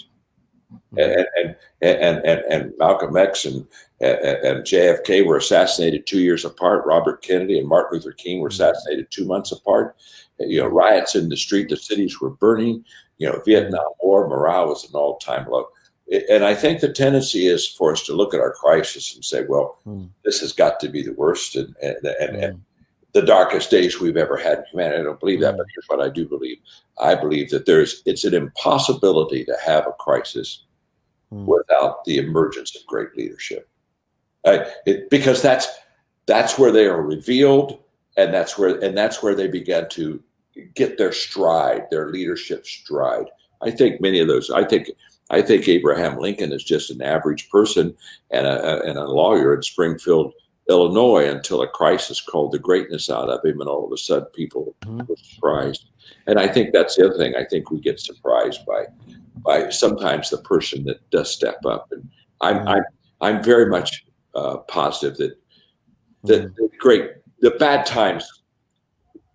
and Malcolm X and JFK were assassinated 2 years apart. Robert Kennedy and Martin Luther King were assassinated 2 months apart. Riots in the street, the cities were burning. Vietnam War, morale was an all-time low. And I think the tendency is for us to look at our crisis and say, well, this has got to be the worst and the darkest days we've ever had in humanity. I don't believe that, but here's what I do believe. I believe that it's an impossibility to have a crisis without the emergence of great leadership. Because that's where they are revealed, and that's where they began to get their stride, their leadership stride. I think many of those. I think Abraham Lincoln is just an average person and a lawyer in Springfield, Illinois, until a crisis called the greatness out of him, and all of a sudden people were surprised. And I think that's the other thing. I think we get surprised by sometimes the person that does step up. And I'm very much positive that the bad times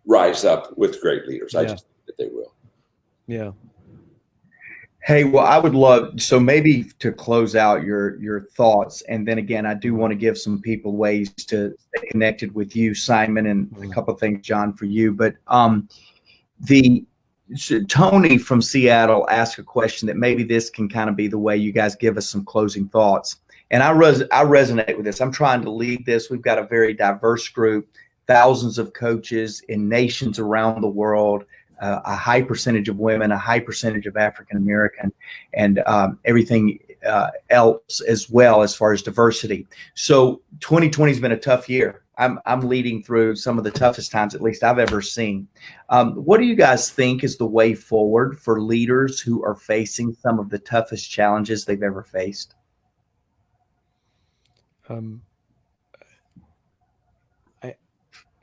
rise up with great leaders. I just think that they will. Yeah. Hey, well, I would love, so maybe to close out your thoughts, and then again, I do want to give some people ways to stay connected with you, Simon, and a couple of things, John, for you. But Tony from Seattle asked a question that maybe this can kind of be the way you guys give us some closing thoughts. And I resonate with this. I'm trying to lead this. We've got a very diverse group, thousands of coaches in nations around the world. A high percentage of women, a high percentage of African American, and everything else as well as far as diversity. So 2020 has been a tough year. I'm leading through some of the toughest times, at least I've ever seen. What do you guys think is the way forward for leaders who are facing some of the toughest challenges they've ever faced? I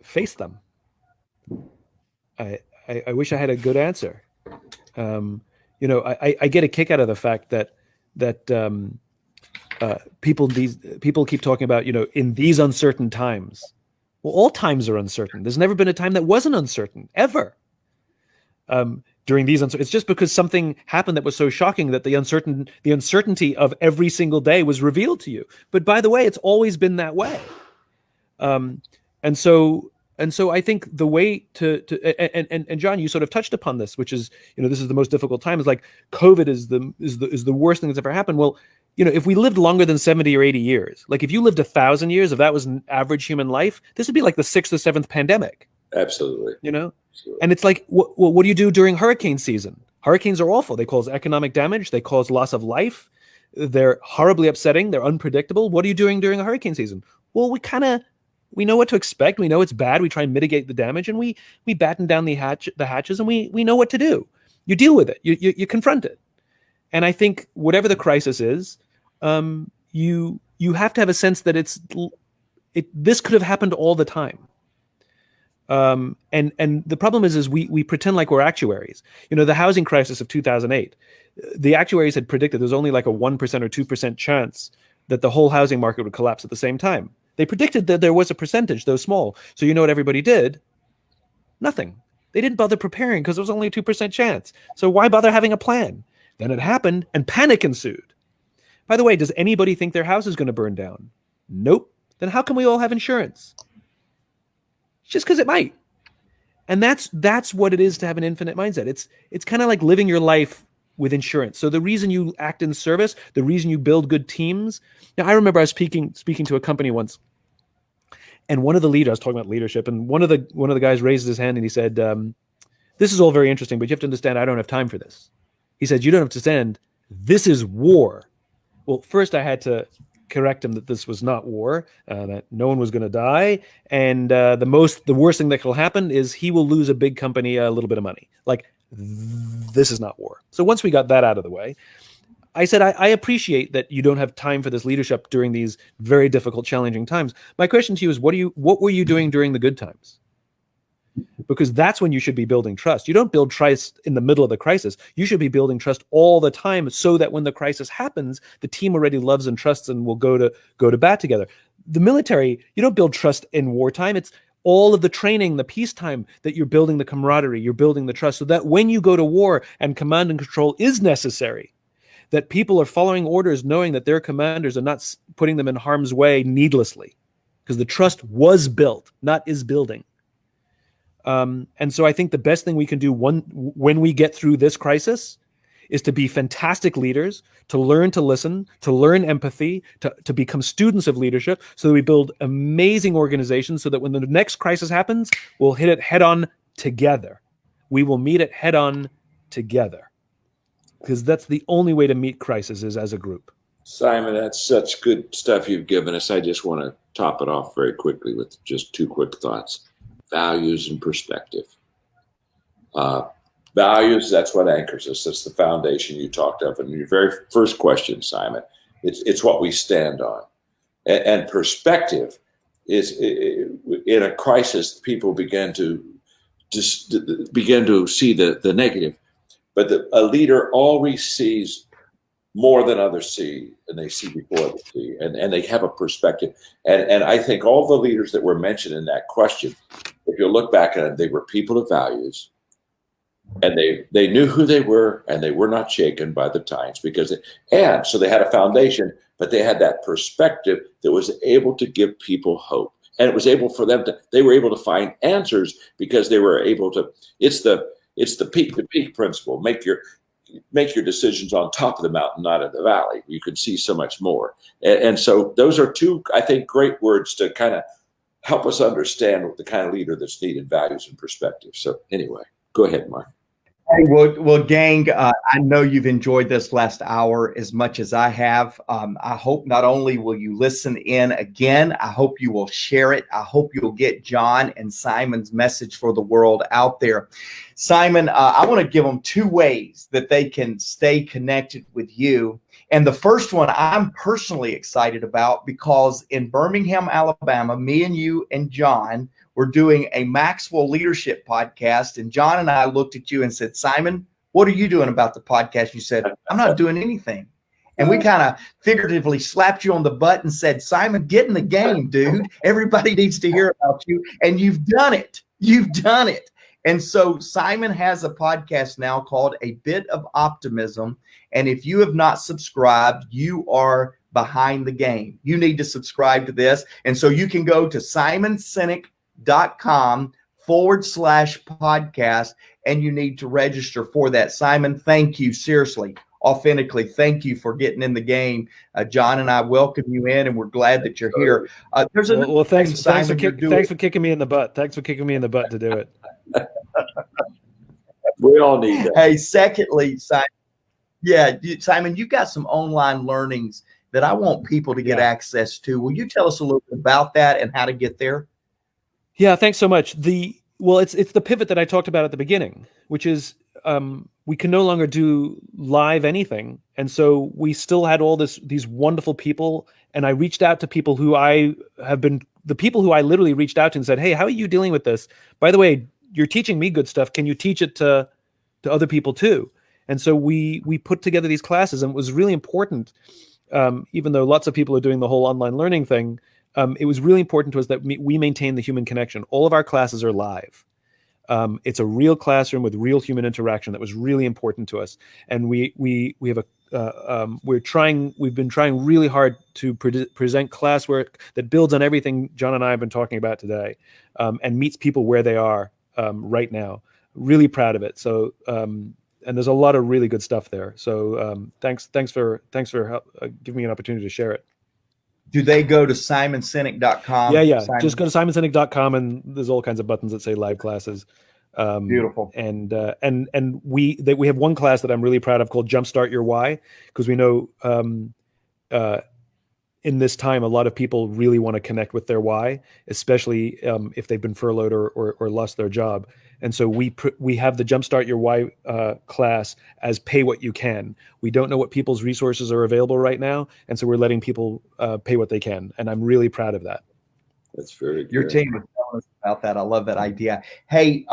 face them. I wish I had a good answer. I get a kick out of the fact that people keep talking about, in these uncertain times. Well, all times are uncertain. There's never been a time that wasn't uncertain, ever. During these it's just because something happened that was so shocking that the uncertainty of every single day was revealed to you. But by the way, it's always been that way. And so I think the way and John, you sort of touched upon this, which is, this is the most difficult time. Is like COVID is the worst thing that's ever happened. Well, if we lived longer than 70 or 80 years, like if you lived 1,000 years, if that was an average human life, this would be like the 6th or 7th pandemic. Absolutely. Absolutely. And it's like, what do you do during hurricane season? Hurricanes are awful. They cause economic damage. They cause loss of life. They're horribly upsetting. They're unpredictable. What are you doing during a hurricane season? Well, we know what to expect. We know it's bad. We try and mitigate the damage, and we batten down the hatches, and we know what to do. You deal with it. You confront it. And I think whatever the crisis is, you have to have a sense that this could have happened all the time. And the problem is we pretend like we're actuaries. The housing crisis of 2008, the actuaries had predicted there's only like a 1% or 2% chance that the whole housing market would collapse at the same time. They predicted that there was a percentage, though small. So you know what everybody did? Nothing. They didn't bother preparing because there was only a 2% chance. So why bother having a plan? Then it happened and panic ensued. By the way, does anybody think their house is going to burn down? Nope. Then how can we all have insurance? Just because it might. And that's what it is to have an infinite mindset. It's kind of like living your life with insurance. So the reason you act in service, the reason you build good teams. Now, I remember I was speaking to a company once, and one of the leaders, I was talking about leadership, and one of the guys raised his hand and he said, this is all very interesting, but you have to understand, I don't have time for this. He said, you don't understand, this is war. Well, first I had to correct him that this was not war, that no one was going to die. And the worst thing that will happen is he will lose a big company a little bit of money. Like, this is not war. So once we got that out of the way, I said, I appreciate that you don't have time for this leadership during these very difficult, challenging times. My question to you is, what were you doing during the good times? because that's when you should be building trust. You don't build trust in the middle of the crisis. You should be building trust all the time so that when the crisis happens, the team already loves and trusts and will go to bat together. The military, you don't build trust in wartime. It's all of the training, the peacetime, that you're building the camaraderie, you're building the trust, so that when you go to war and command and control is necessary, that people are following orders knowing that their commanders are not putting them in harm's way needlessly, because the trust was built, not is building. And so I think the best thing we can do when we get through this crisis is to be fantastic leaders, to learn to listen, to learn empathy, to become students of leadership, so that we build amazing organizations, so that when the next crisis happens, we'll hit it head on together. We will meet it head on together, because that's the only way to meet crises, is as a group. Simon, that's such good stuff you've given us. I just want to top it off very quickly with just two quick thoughts. Values and perspective. Values, that's what anchors us. That's the foundation you talked of in your very first question, Simon. It's what we stand on. And perspective is, in a crisis, people begin to see the negative. But a leader always sees more than others see, and they see before they see, and they have a perspective. And I think all the leaders that were mentioned in that question, if you look back at it, they were people of values, and they knew who they were, and they were not shaken by the times, and so they had a foundation, but they had that perspective that was able to give people hope. And it was able for them they were able to find answers, because they were able to, it's the peak principle. Make your decisions on top of the mountain, not in the valley. You can see so much more. And so those are two, I think, great words to kind of help us understand what the kind of leader that's needed, values and perspective. So anyway, go ahead, Mark. Hey, well, gang, I know you've enjoyed this last hour as much as I have. I hope not only will you listen in again, I hope you will share it. I hope you'll get John and Simon's message for the world out there. Simon, I want to give them two ways that they can stay connected with you. And the first one I'm personally excited about, because in Birmingham, Alabama, me and you and John, we're doing a Maxwell leadership podcast, and John and I looked at you and said, Simon, what are you doing about the podcast? You said, I'm not doing anything. And we kind of figuratively slapped you on the butt and said, Simon, get in the game, dude. Everybody needs to hear about you. And you've done it. You've done it. And so Simon has a podcast now called A Bit of Optimism. And if you have not subscribed, you are behind the game. You need to subscribe to this. And so you can go to simonsinek.com/podcast, and you need to register for that. Simon, thank you. Seriously, authentically, thank you for getting in the game. John and I welcome you in, and we're glad that you're here. Thanks for kicking me in the butt. Thanks for kicking me in the butt to do it. We all need that. Hey, secondly, Simon, you've got some online learnings that I want people to get access to. Will you tell us a little bit about that and how to get there? Yeah, thanks so much. It's the pivot that I talked about at the beginning, which is we can no longer do live anything, and so we still had all these wonderful people. And I reached out to people who I literally reached out to and said, "Hey, how are you dealing with this? By the way, you're teaching me good stuff. Can you teach it to other people too?" And so we put together these classes, and it was really important. Even though lots of people are doing the whole online learning thing, it was really important to us that we maintain the human connection. All of our classes are live. It's a real classroom with real human interaction. That was really important to us. And we've been trying really hard to present classwork that builds on everything John and I have been talking about today, and meets people where they are right now. Really proud of it. So, and there's a lot of really good stuff there. So thanks for giving me an opportunity to share it. Do they go to simonsinek.com? Yeah. Just go to simonsinek.com, and there's all kinds of buttons that say live classes. Beautiful. And we have one class that I'm really proud of called Jumpstart Your Why, because we know in this time, a lot of people really want to connect with their why, especially if they've been furloughed or lost their job. And so we have the Jumpstart Your Why class as pay what you can. We don't know what people's resources are available right now, and so we're letting people pay what they can. And I'm really proud of that. That's very good. Your team is telling us about that. I love that idea. Hey,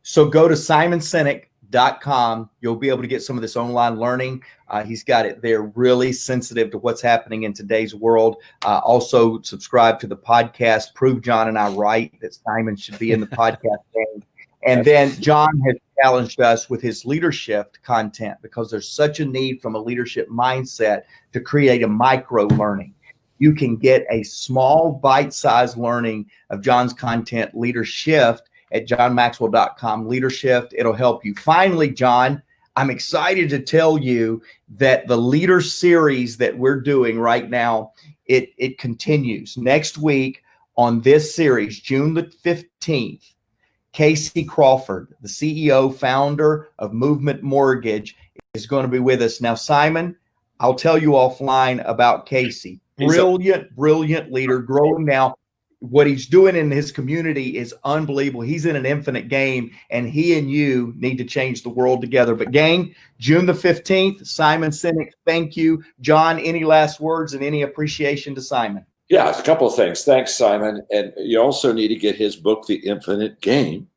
so go to simonsinek.com. You'll be able to get some of this online learning. He's got it there, really sensitive to what's happening in today's world. Also subscribe to the podcast, Prove John and I Right, that Simon should be in the podcast game. And then John has challenged us with his leadership content, because there's such a need from a leadership mindset to create a micro learning. You can get a small bite-sized learning of John's content, Leadership, at johnmaxwell.com. Leadership, it'll help you. Finally, John, I'm excited to tell you that the Leader series that we're doing right now, it continues. Next week on this series, June the 15th, Casey Crawford, the CEO, founder of Movement Mortgage, is going to be with us. Now, Simon, I'll tell you offline about Casey. Brilliant leader, growing now. What he's doing in his community is unbelievable. He's in an infinite game, and he and you need to change the world together. But gang, June the 15th, Simon Sinek, thank you. John, any last words and any appreciation to Simon? Yeah, a couple of things. Thanks, Simon. And you also need to get his book, The Infinite Game.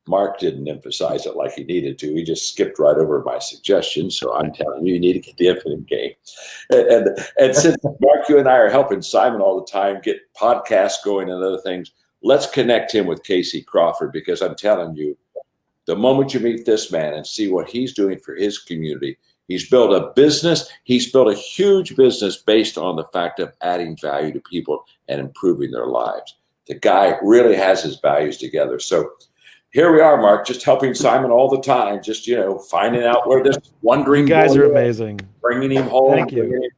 Mark didn't emphasize it like he needed to. He just skipped right over my suggestion. So I'm telling you, you need to get The Infinite Game. And since Mark, you and I are helping Simon all the time get podcasts going and other things, let's connect him with Casey Crawford, because I'm telling you, the moment you meet this man and see what he's doing for his community, he's built a business. He's built a huge business based on the fact of adding value to people and improving their lives. The guy really has his values together. So here we are, Mark, just helping Simon all the time, just, finding out where this wandering You guys boy are is, amazing. bringing him home. Thank you.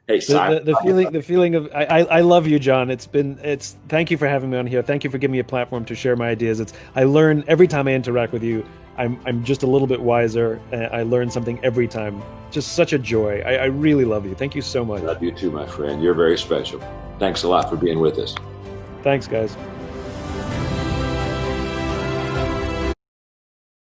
Hey, Simon. The feeling of, I love you, John. Thank you for having me on here. Thank you for giving me a platform to share my ideas. I learn every time I interact with you. I'm just a little bit wiser. I learn something every time. Just such a joy. I really love you. Thank you so much. Love you too, my friend. You're very special. Thanks a lot for being with us. Thanks, guys.